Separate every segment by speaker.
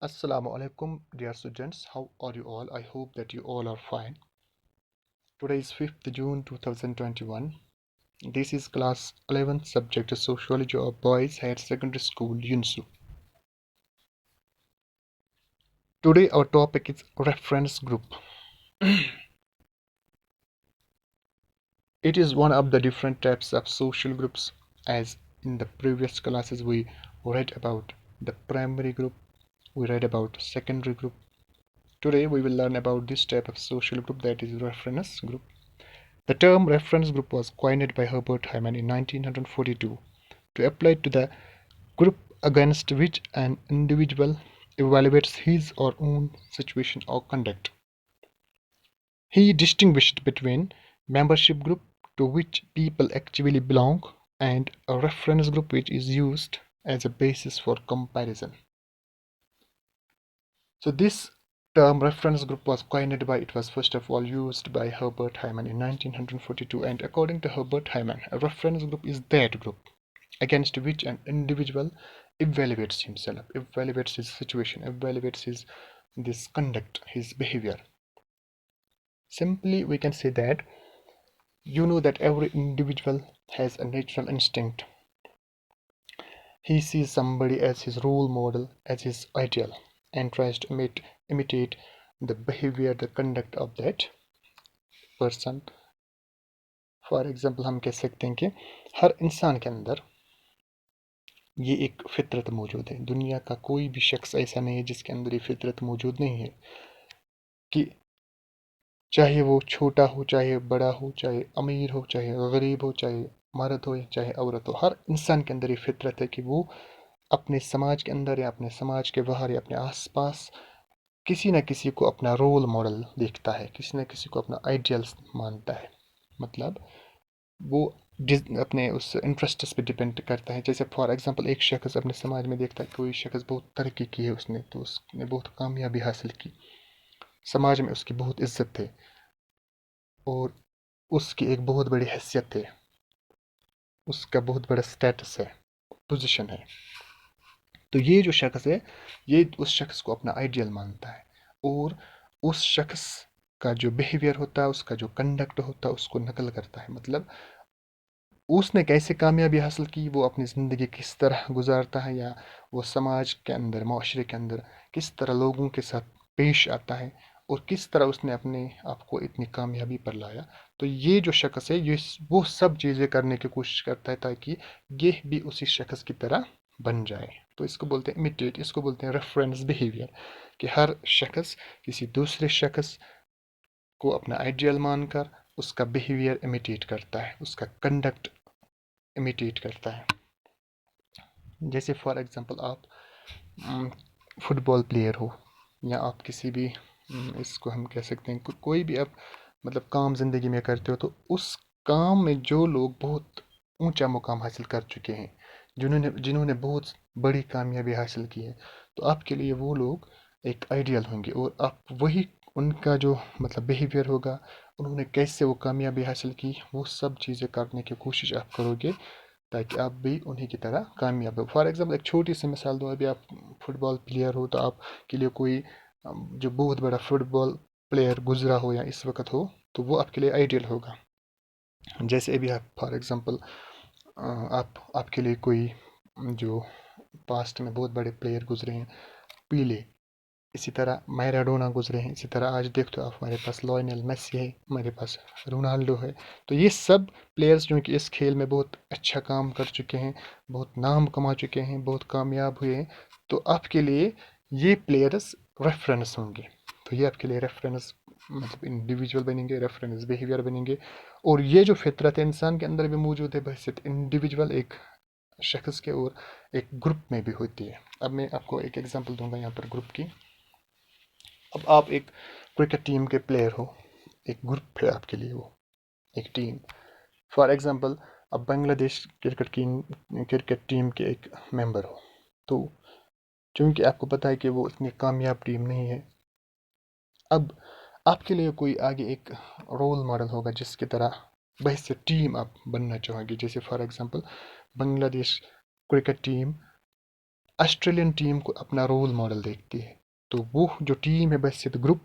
Speaker 1: Assalamu alaikum, dear students. How are you all? I hope that you all are fine. Today is 5th June 2021. This is class 11th subject sociology of boys higher secondary school Unisoo. Today our topic is reference group. It is one of the different types of social groups. As in the previous classes we read about the primary group, we read about secondary group. Today we will learn about this type of social group, that is reference group. The term reference group was coined by Herbert Hyman in 1942 to apply to the group against which an individual evaluates his or her own situation or conduct. He distinguished between membership group, to which people actually belong, and a reference group, which is used as a basis for comparison. So this term reference group was coined by, it was first of all used by Herbert Hyman in 1942, and according to Herbert Hyman, a reference group is that group against which an individual evaluates himself, evaluates his situation, evaluates this conduct, his behavior. Simply we can say that you know that every individual has a natural instinct. He sees somebody as his role model, as his ideal, and tries to imitate the behavior, the conduct of that person. For example हम कह सकते हैं कि हर इंसान के अंदर ये एक फितरत मौजूद है. दुनिया का कोई भी शख्स ऐसा नहीं है जिसके अंदर ये फितरत मौजूद नहीं है कि चाहे वो छोटा हो, चाहे बड़ा हो, चाहे अमीर हो, चाहे गरीब हो, चाहे मर्द हो या चाहे औरत हो, हर इंसान के अंदर ये फितरत है कि वो अपने समाज के अंदर या अपने समाज के बाहर या अपने आसपास किसी न किसी को अपना रोल मॉडल देखता है, किसी न किसी को अपना आइडियल मानता है. मतलब वो अपने उस इंटरेस्ट्स पे डिपेंड करता है. जैसे फॉर एग्जांपल एक शख्स अपने समाज में देखता है कोई शख्स बहुत तरक्की की है उसने, तो उसने बहुत कामयाबी हासिल की, समाज में उसकी बहुत इज्जत है और उसकी एक बहुत बड़ी हैसियत है, उसका बहुत बड़ा स्टेटस है, पोजीशन है. तो ये जो शख्स है ये उस शख्स को अपना आइडियल मानता है और उस शख्स का जो बिहेवियर होता है, उसका जो कंडक्ट होता है, उसको नकल करता है. मतलब उसने कैसे कामयाबी हासिल की, वो अपनी ज़िंदगी किस तरह गुजारता है, या वो समाज के अंदर, माशरे के अंदर किस तरह लोगों के साथ पेश आता है और किस तरह उसने अपने आप को इतनी कामयाबी पर लाया. तो ये जो शख्स है ये वो सब चीज़ें करने की कोशिश करता है ताकि ये भी उसी शख्स की तरह बन जाए. तो इसको बोलते हैं इमिटेट, इसको बोलते हैं रेफरेंस बिहेवियर, कि हर शख्स किसी दूसरे शख्स को अपना आइडियल मानकर उसका बिहेवियर इमिटेट करता है, उसका कंडक्ट इमिटेट करता है. जैसे फॉर एग्जांपल आप फुटबॉल प्लेयर हो या आप किसी भी इसको हम कह सकते हैं कोई भी आप मतलब काम ज़िंदगी में करते हो, तो उस काम में जो लोग बहुत ऊंचा मुकाम हासिल कर चुके हैं, जिन्होंने बहुत बड़ी कामयाबी हासिल की है, तो आपके लिए वो लोग एक आइडियल होंगे और आप वही उनका जो मतलब बिहेवियर होगा, उन्होंने कैसे वो कामयाबी हासिल की, वो सब चीज़ें करने की कोशिश आप करोगे ताकि आप भी उन्हीं की तरह कामयाब हो. फॉर एग्जांपल एक छोटी सी मिसाल दूँ, अभी आप फुटबॉल प्लेयर हो तो आपके लिए कोई जो बहुत बड़ा फुटबॉल प्लेयर गुजरा हो या इस वक्त हो, तो वो आपके लिए आइडियल होगा. जैसे अभी आप फॉर एग्जांपल आपके लिए कोई जो पास्ट में बहुत बड़े प्लेयर गुजरे हैं, पीले, इसी तरह मैराडोना गुजरे हैं, इसी तरह आज देखते हो आप हमारे पास लायनल मेसी है, हमारे पास रोनाल्डो है. तो ये सब प्लेयर्स जो कि इस खेल में बहुत अच्छा काम कर चुके हैं, बहुत नाम कमा चुके हैं, बहुत कामयाब हुए हैं, तो आपके लिए ये प्लेयर्स रेफरेंस होंगे. तो ये आपके लिए रेफरेंस मतलब इंडिविजुअल बनेंगे, रेफरेंस बिहेवियर बनेंगे. और ये जो फितरत है इंसान के अंदर भी मौजूद है बहैसियत इंडिविजुअल एक शख्स के, और एक ग्रुप में भी होती है. अब मैं आपको एक एग्जांपल दूंगा यहाँ पर ग्रुप की. अब आप एक क्रिकेट टीम के प्लेयर हो, एक ग्रुप है आपके लिए वो एक टीम. फॉर एग्जांपल अब बांग्लादेश क्रिकेट टीम के एक मेंबर हो, तो चूंकि आपको पता है कि वो इतनी कामयाब टीम नहीं है, अब आपके लिए कोई आगे एक रोल मॉडल होगा जिसकी तरह बहैसियत टीम आप बनना चाहोगे. जैसे for example Bangladesh cricket team Australian team کو اپنا رول ماڈل دیکھتی ہے، تو وہ جو ٹیم ہے بحیثیت گروپ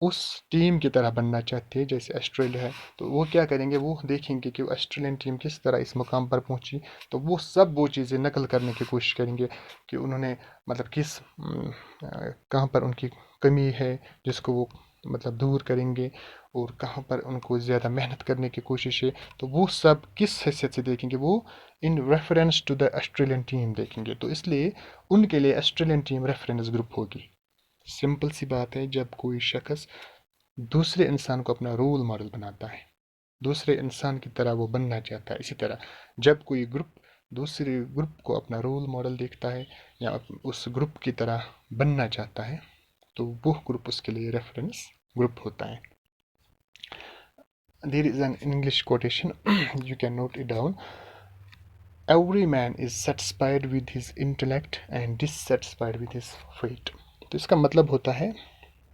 Speaker 1: اس ٹیم کی طرح بننا چاہتے ہیں جیسے آسٹریلیا ہے، تو وہ کیا کریں گے، وہ دیکھیں گے کہ آسٹریلین ٹیم کس طرح اس مقام پر پہنچی، تو وہ سب وہ چیزیں نقل کرنے کی کوشش کریں گے کہ انہوں نے مطلب کہاں پر ان کی کمی ہے جس کو وہ مطلب دور کریں گے، اور کہاں پر ان کو زیادہ محنت کرنے کی کوشش ہے، تو وہ سب کس حیثیت سے دیکھیں گے، وہ in reference to the Australian team دیکھیں گے، تو اس لیے ان کے لیے آسٹریلین ٹیم ریفرنس گروپ ہوگی۔ سمپل سی بات ہے، جب کوئی شخص دوسرے انسان کو اپنا رول ماڈل بناتا ہے، دوسرے انسان کی طرح وہ بننا چاہتا ہے، اسی طرح جب کوئی گروپ دوسرے گروپ کو اپنا رول ماڈل دیکھتا ہے یا اس گروپ کی طرح بننا چاہتا ہے، تو وہ گروپ اس کے لیے ریفرنس گروپ ہوتا ہے۔ There is an English quotation, you can note it down. Every man is satisfied with his intellect and dissatisfied with his fate. تو اس کا مطلب ہوتا ہے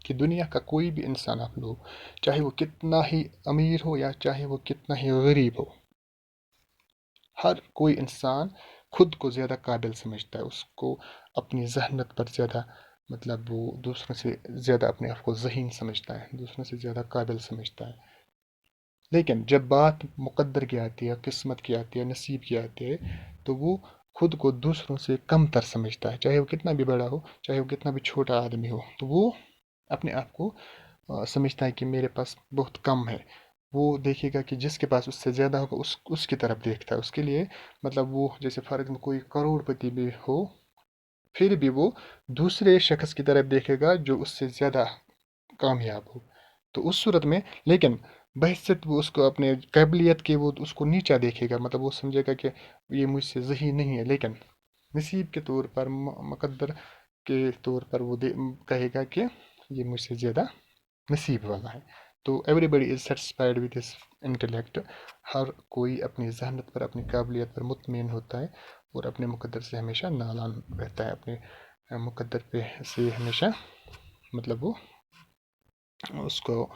Speaker 1: کہ دنیا کا کوئی بھی انسان آپ لو، چاہے وہ کتنا ہی امیر ہو یا چاہے وہ کتنا ہی غریب ہو، ہر کوئی انسان خود کو زیادہ قابل سمجھتا ہے، اس کو اپنی ذہنت پر زیادہ مطلب وہ دوسروں سے زیادہ اپنے آپ کو ذہین سمجھتا ہے، دوسروں سے زیادہ قابل سمجھتا ہے، لیکن جب بات مقدر کی آتی ہے، قسمت کی آتی ہے، نصیب کی آتی ہے، تو وہ خود کو دوسروں سے کم تر سمجھتا ہے، چاہے وہ کتنا بھی بڑا ہو، چاہے وہ کتنا بھی چھوٹا آدمی ہو، تو وہ اپنے آپ کو سمجھتا ہے کہ میرے پاس بہت کم ہے۔ وہ دیکھے گا کہ جس کے پاس اس سے زیادہ ہوگا اس کی طرف دیکھتا ہے، اس کے لیے مطلب وہ جیسے فار ایگزامپل کوئی کروڑ پتی بھی ہو، پھر بھی وہ دوسرے شخص کی طرف دیکھے گا جو اس سے زیادہ کامیاب ہو، تو اس صورت میں لیکن بحثیت وہ اس کو اپنے قابلیت کے وہ اس کو نیچا دیکھے گا، مطلب وہ سمجھے گا کہ یہ مجھ سے ذہین نہیں ہے، لیکن نصیب کے طور پر مقدر کے طور پر وہ کہے گا کہ یہ مجھ سے زیادہ نصیب والا ہے۔ تو everybody is satisfied with his intellect, ہر کوئی اپنی ذہنت پر اپنی قابلیت پر مطمئن ہوتا ہے اور اپنے مقدر سے ہمیشہ نالان رہتا ہے، اپنے مقدر پہ سے ہمیشہ مطلب وہ اس کو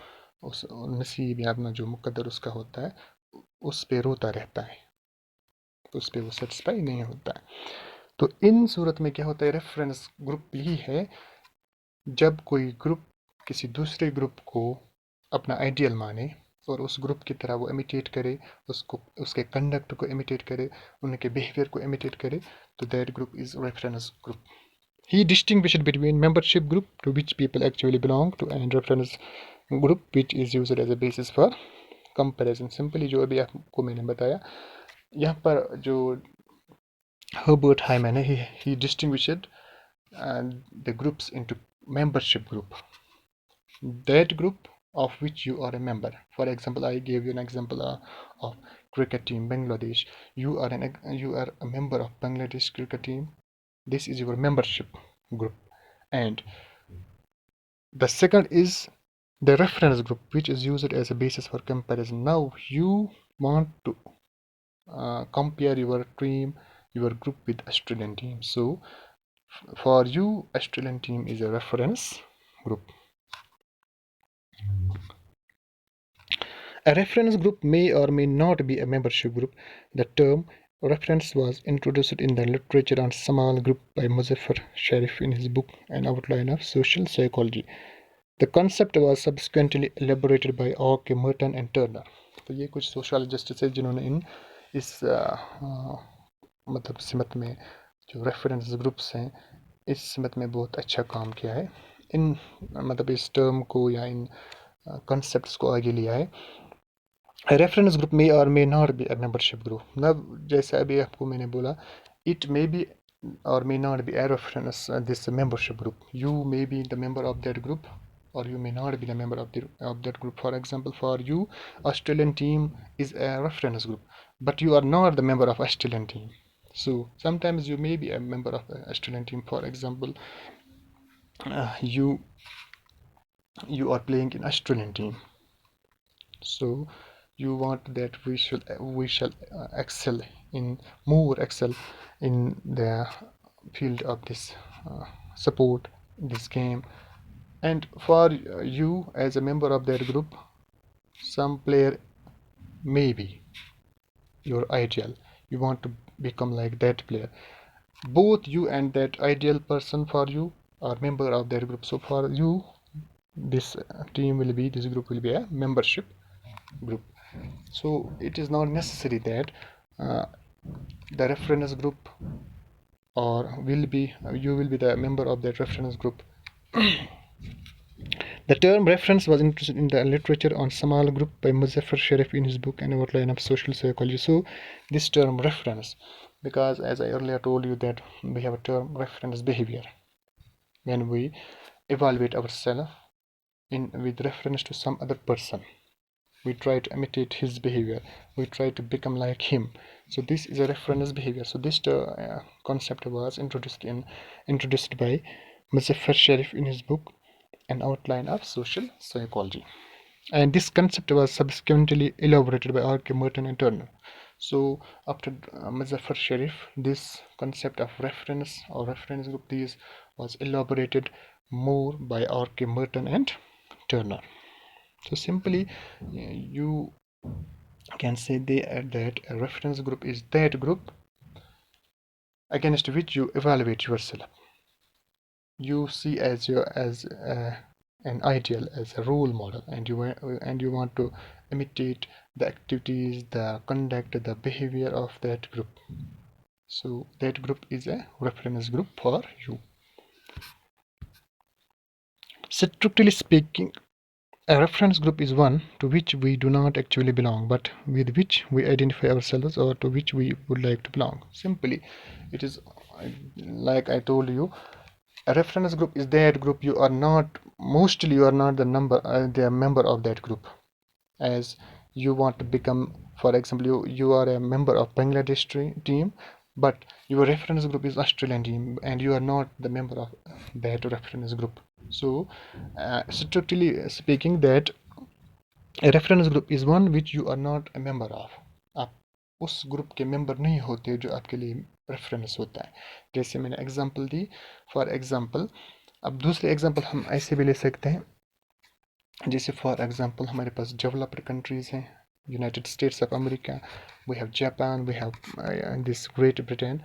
Speaker 1: اس نصیب یا اپنا جو مقدر اس کا ہوتا ہے اس پہ روتا رہتا ہے، اس پہ وہ سیٹسفائی نہیں ہوتا ہے۔ تو ان صورت میں کیا ہوتا ہے، ریفرنس گروپ یہی ہے جب کوئی گروپ کسی دوسرے گروپ کو اپنا آئیڈیل مانے اور اس گروپ کی طرح وہ امیٹیٹ کرے، اس کے کنڈکٹ کو امیٹیٹ کرے، ان کے بیہیویئر کو امیٹیٹ کرے، تو that group is reference group. He distinguished between membership group to which people actually belong to and reference group which is used as a basis for comparison. Simply جو ابھی آپ کو میں نے بتایا یہاں پر جو ہربرٹ ہائمن ہے he distinguished the groups into membership group, that group of which you are a member. For example, I gave you an example of cricket team Bangladesh. You are a member of Bangladesh cricket team. This is your membership group. And the second is the reference group, which is used as a basis for comparison. Now you want to compare your team, your group with Australian team. So for you, Australian team is a reference group. A reference group may or may not be a membership group. The term reference was introduced in the literature on small group by Muzaffar Sharif in his book An Outline of Social Psychology. The concept was subsequently elaborated by Ock, Merton and Turner. تو یہ کچھ سوشالوجسٹس ہیں جنہوں نے اس مطلب سمت میں جو ریفرنس گروپس ہیں اس سمت میں بہت اچھا کام کیا ہے، ان مطلب اس ٹرم کو یا ان کنسپٹس کو آگے لیا ہے۔ Reference group may or may not be a membership group. نا جیسے ابھی آپ کو میں نے بولا it may be or may not be a reference this membership group. You may be the member of that group or you may not be the member of that group. For example, for you Australian team is a reference group, but you are not the member of Australian team. So sometimes you may be a member of the Australian team. For example, you are playing in Australian team, so you want that we shall excel in the field of this support this game, and for you as a member of that group, some player may be your ideal, you want to become like that player, both you and that ideal person for you are member of that group. So for you, this this group will be a membership group. So it is not necessary that the reference group or you will be the member of that reference group. The term reference was introduced in the literature on small group by Muzaffar Sharif in his book An Outline of Social Psychology. So this term reference, because as I earlier told you that we have a term reference behavior when we evaluate ourselves in with reference to some other person. We try to imitate his behavior, we try to become like him. So this is a reference behavior. So this concept was introduced by Muzaffar Sharif in his book An Outline of Social Psychology, and this concept was subsequently elaborated by R.K. Merton and Turner. So after Muzaffar Sharif, this concept of reference or reference group this was elaborated more by R.K. Merton and Turner. So simply you can say that a reference group is that group against which you evaluate yourself. You see as an ideal, as a role model, and you want to imitate the activities, the conduct, the behavior of that group. So that group is a reference group for you. Strictly speaking, a reference group is one to which we do not actually belong, but with which we identify ourselves or to which we would like to belong. Simply, it is like I told you, a reference group is that group you are not the member of that group. As you want to become, for example, you are a member of Bangladesh team, but your reference group is Australian team and you are not the member of that reference group. So strictly speaking, that a reference group is one which you are not a member of. आप उस group के member नहीं होते जो आपके लिए reference होता है. जैसे मैंने एग्जांपल दी, फॉर एग्जांपल अब दूसरे एग्जांपल हम ऐसे भी ले सकते हैं. जैसे फॉर एग्जांपल हमारे पास डेवलप्ड कंट्रीज़ हैं, United States of America, we have Japan, we have this Great Britain.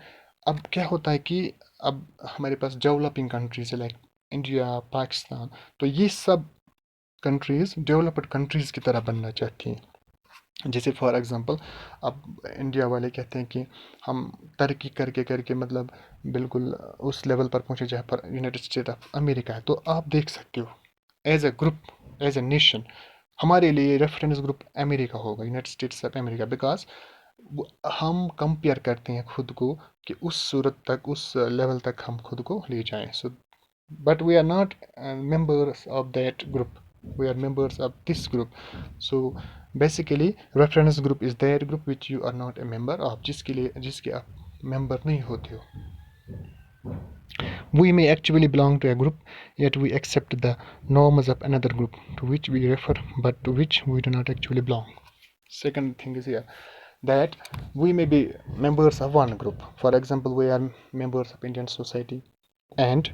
Speaker 1: अब क्या होता है कि अब हमारे पास डेवलपिंग कंट्रीज़ है लाइक इंडिया, पाकिस्तान. तो ये सब कंट्रीज़ डेवलप्ड कंट्रीज़ की तरह बनना चाहती हैं. जैसे फॉर एग्जांपल अब इंडिया वाले कहते हैं कि हम तरक्की करके करके मतलब बिल्कुल उस लेवल पर पहुंचे जहाँ पर यूनाइटेड स्टेट ऑफ अमेरिका है. तो आप देख सकते हो as a group, as a nation, हमारे लिए रेफरेंस ग्रुप अमेरिका होगा, United States of America, because हम कंपेयर करते हैं खुद को कि उस सूरत तक, उस लेवल तक हम खुद को ले जाएं. So but we are not members of that group, we are members of this group. So basically reference group is that group which you are not a member of, जिसके आप member नहीं होते हो. We may actually belong to a group, yet we accept the norms of another group to which we refer but to which we do not actually belong. Second thing is here that we may be members of one group. For example, we are members of Indian society and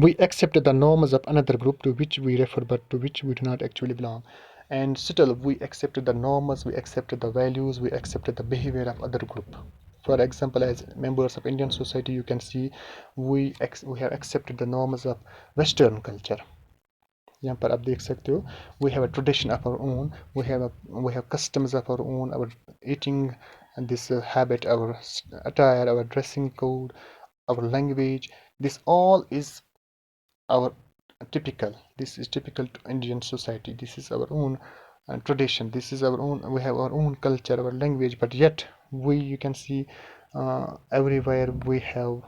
Speaker 1: we accept the norms of another group to which we refer but to which we do not actually belong. And still we accept the norms, we accept the values, we accept the behavior of other group. For example, as members of Indian society, you can see we have accepted the norms of Western culture. यहाँ पर आप देख सकते हो, we have a tradition of our own, we have customs of our own, our eating and this habit, our attire, our dressing code, our language. This all is our this is typical to Indian society. This is our own tradition, this is our own, we have our own culture, our language, but yet you can see everywhere we have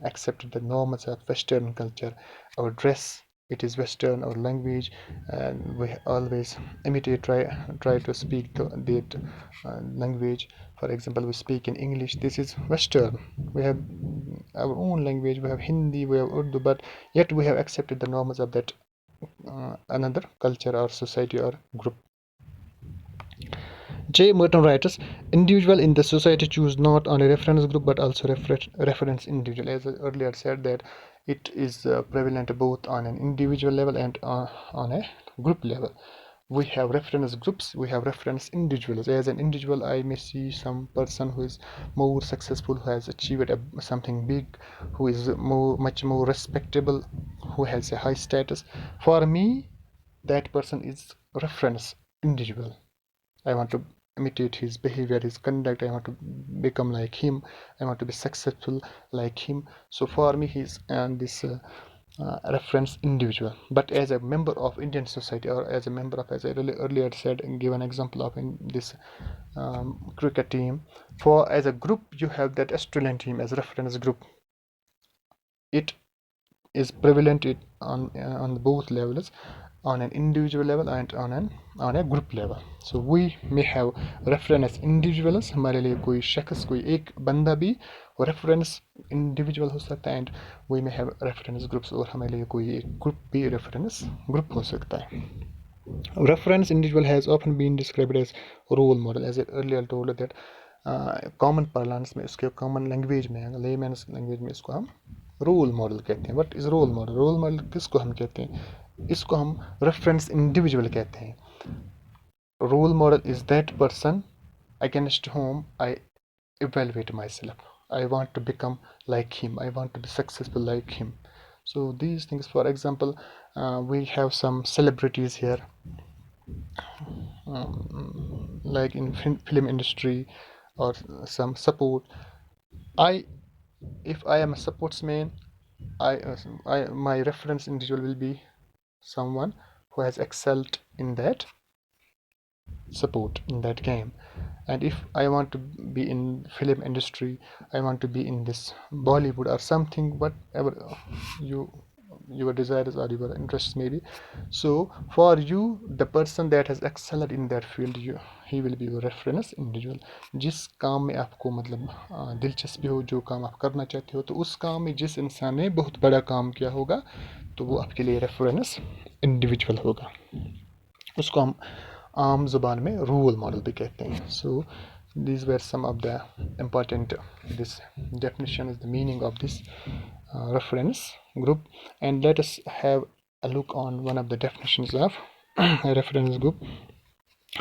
Speaker 1: accepted the norms of Western culture. Our dress, it is Western, our language, and we always imitate, try to speak that language. For example, we speak in English, this is Western. We have our own language, we have Hindi, we have Urdu, but yet we have accepted the norms of that another culture or society or group. J. Merton writes, individual in the society choose not only reference group but also reference individual. As I earlier said that it is prevalent both on an individual level and on a group level. We have reference groups, we have reference individuals. As an individual, I may see some person who is more successful, who has achieved something big, who is much more respectable, who has a high status. For me, that person is reference individual. I want to imitate his behavior, his conduct. I want to become like him. I want to be successful like him. So for me, he's this reference individual. But as a member of Indian society, or as a member of, as I earlier said and give an example of in this cricket team, for as a group you have that Australian team as reference group. It is prevalent on both levels, on an individual level and on a group level. So we may have reference individuals, हमारे लिए कोई शख्स, कोई एक बंदा भी reference individual हो सकता है, and we may have reference groups, और हमारे लिए कोई एक group भी reference group हो सकता है. Reference individual has often been described as role model, as I earlier told that common parlance में, इसके कॉमन लैंग्वेज में, लेमैन्स लैंग्वेज में इसको हम रोल मॉडल कहते हैं. What is role model? Role model किसको हम कहते हैं? इसको हम रेफरेंस इंडिविजुअल कहते हैं. Role model is that person against whom I evaluate myself. I want to become like him. I want to be successful like him. So these things, for example, we have some celebrities here, like in film industry, or some support. If I am a sportsman, my reference individual will be someone who has excelled in that sport, in that game. And if I want to be in film industry, I want to be in this Bollywood or something, whatever your desires or your interests may be. So for you, the person that has excelled in that field, he will be your reference individual. जिस काम में आपको मतलब दिलचस्पी हो, जो काम आप करना चाहते हो, तो उस काम में जिस इंसान ने बहुत बड़ा काम किया होगा, तो वो आपके लिए रेफरेंस इंडिविजुअल होगा. उसको हम आम ज़ुबान में रोल मॉडल भी कहते हैं. सो these were some of the important this definition is the meaning of this reference group. And let us have a look on one of the definitions of a reference group.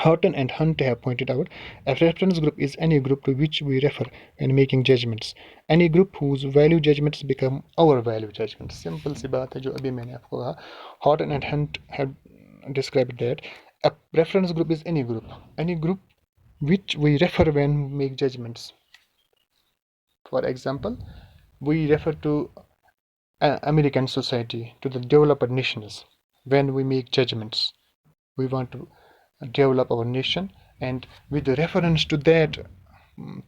Speaker 1: Horton and Hunt have pointed out, a reference group is any group to which we refer when making judgments. Any group whose value judgments become our value judgments. Simple सी बात है जो अभी मैंने आपको कहा. Horton and Hunt have described that a reference group is any group which we refer when we make judgments. For example, we refer to American society, to the developed nations. When we make judgments, we want to develop our nation, and with reference to that,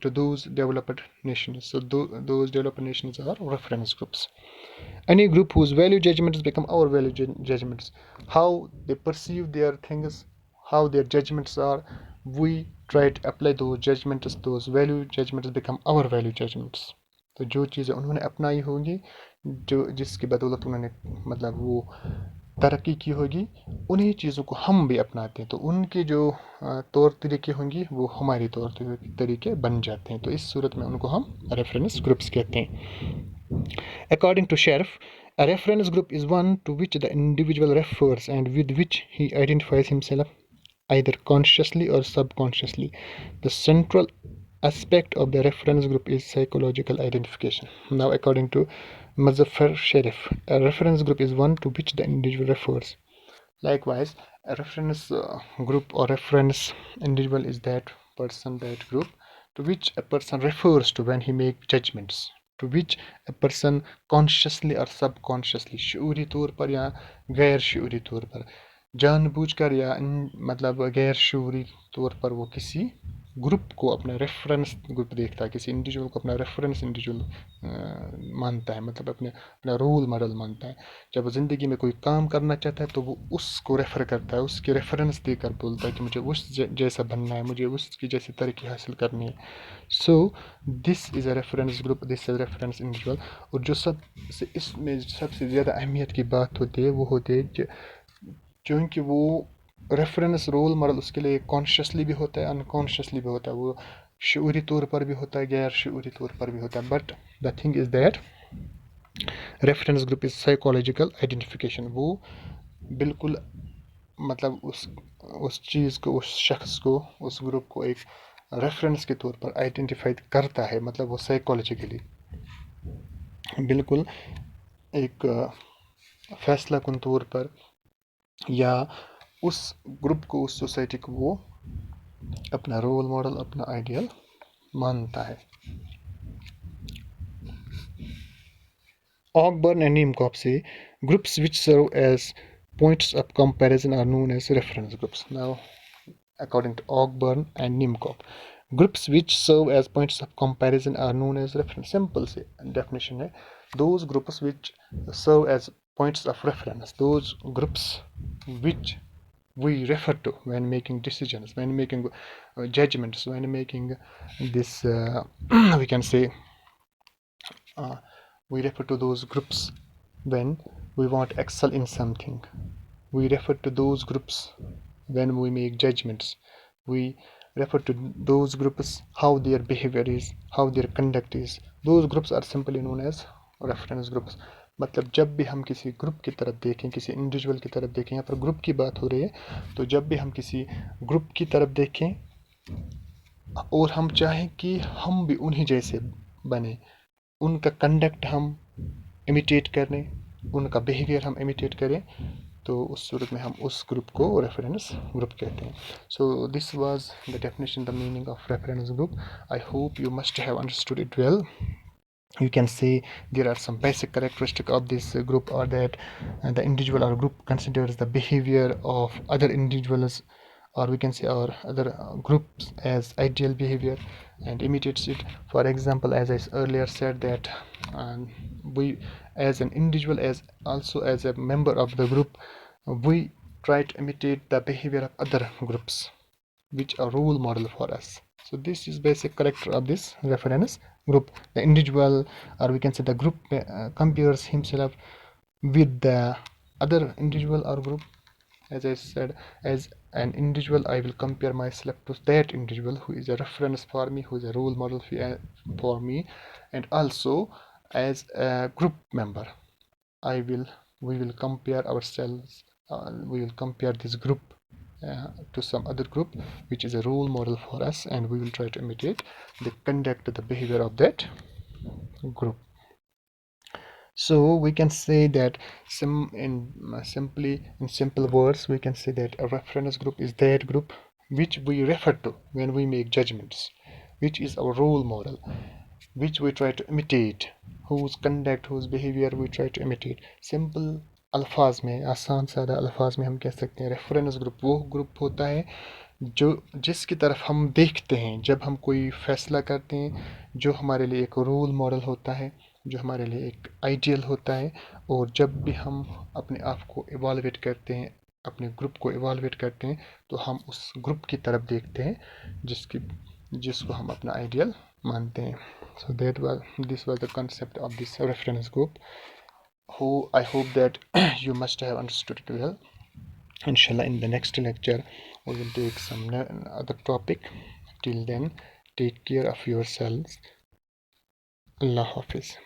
Speaker 1: to those developed nations. So those developed nations are reference groups. Any group whose value judgments become our value judgments. How they perceive their things, how their judgments are, we try to apply those judgments, those value judgments become our value judgments. तो जो चीज़ें उन्होंने अपनाई होंगी, जो जिसकी बदौलत उन्होंने मतलब वो तरक्की की होगी, उन्हीं चीज़ों को हम भी अपनाते हैं. तो उनके जो तौर तरीके होंगी वो हमारे तौर तरीके बन जाते हैं. तो इस सूरत में उनको हम रेफरेंस ग्रुप्स कहते हैं. According to Sheriff, a reference group is one to which the individual refers and with which he identifies himself, either consciously or subconsciously. The central aspect of the reference group is psychological identification. Now, according to Muzaffar Sharif, a reference group is one to which the individual refers. Likewise, a reference group or reference individual is that person, that group to which a person refers to when he makes judgments, to which a person consciously or subconsciously, शऊरी तौर पर या गैर शऊरी तौर पर, जानबूझकर या मतलब गैर शऊरी तौर पर वो किसी ग्रुप को अपना रेफरेंस ग्रुप देखता है, किसी इंडिविजुअल को अपना रेफरेंस इंडिविजुअल मानता है, मतलब अपना रोल मॉडल मानता है. जब वो ज़िंदगी में कोई काम करना चाहता है तो वो उसको रेफ़र करता है, उसके रेफरेंस देकर बोलता है कि मुझे उस जैसा बनना है, मुझे उसकी जैसी तरक्की हासिल करनी है. So this is a reference group, this is reference individual. और जो सबसे इसमें सबसे ज़्यादा अहमियत की बात होती है वो होती है क्योंकि वो रेफरेंस रोल मॉडल उसके लिए कॉन्शियसली भी होता है, अनकॉन्शियसली भी होता है, वो शऊरी तौर पर भी होता है, गैर शऊरी तौर पर भी होता है. But the thing is that reference group is psychological identification. वो बिल्कुल मतलब उस चीज़ को, उस शख्स को, उस ग्रुप को एक रेफरेंस के तौर पर आइडेंटिफाई करता है, मतलब वो साइकोलॉजिकली बिल्कुल एक फैसला कुन तौर पर, या उस ग्रुप को, उस सोसाइटी को वो अपना रोल मॉडल, अपना आइडियल मानता है। Ogburn and Nimkop say groups which serve as points of comparison are known as reference groups. Now, according to Ogburn and Nimkop, groups which serve as points of comparison are known as reference. Simple say definition है, those groups which serve as points of reference, those groups which we refer to when making decisions, when making judgments, when making this we can say we refer to those groups when we want to excel in something. We refer to those groups when we make judgments. We refer to those groups how their behavior is, how their conduct is. Those groups are simply known as reference groups. मतलब जब भी हम किसी group की तरफ देखें, किसी individual की तरफ देखें, यहाँ पर ग्रुप की बात हो रही है, तो जब भी हम किसी ग्रुप की तरफ देखें और हम चाहें कि हम भी उन्हीं जैसे बने, उनका कंडक्ट हम इमिटेट करें, उनका बिहेवियर हम इमिटेट करें, तो उस सूरत में हम उस ग्रुप को रेफरेंस ग्रुप कहते हैं. So this was the definition, the meaning of reference group. I hope you must have understood it well. You can say there are some basic characteristics of this group, or that the individual or group considers the behavior of other individuals, or we can say our other groups as ideal behavior and imitates it. For example, as I earlier said, that we as an individual, as also as a member of the group, we try to imitate the behavior of other groups which are role model for us. So this is basic character of this reference group. The individual, or we can say the group, compares himself with the other individual or group. As I said, as an individual, I will compare myself to that individual who is a reference for me, who is a role model for me. And also as a group member, we will compare ourselves, we will compare this group to some other group which is a role model for us, and we will try to imitate the conduct, the behavior of that group. So we can say that in simple words, we can say that a reference group is that group which we refer to when we make judgments, which is our role model, which we try to imitate, whose conduct, whose behavior we try to imitate. Simple अल्फाज में, आसान सादा अल्फाज में हम कह सकते हैं रेफरेंस ग्रुप वो ग्रुप होता है जो जिसकी तरफ हम देखते हैं जब हम कोई फैसला करते हैं, जो हमारे लिए एक रोल मॉडल होता है, जो हमारे लिए एक आइडियल होता है. और जब भी हम अपने आप को इवाल्वेट करते हैं, अपने ग्रुप को इवाल्वेट करते हैं, तो हम उस ग्रुप की तरफ देखते हैं जिसको हम अपना आइडियल मानते हैं. So this was the concept of this reference group. I hope that you must have understood it well. Inshallah, in the next lecture, we will take some other topic. Till then, take care of yourselves. Allah Hafiz.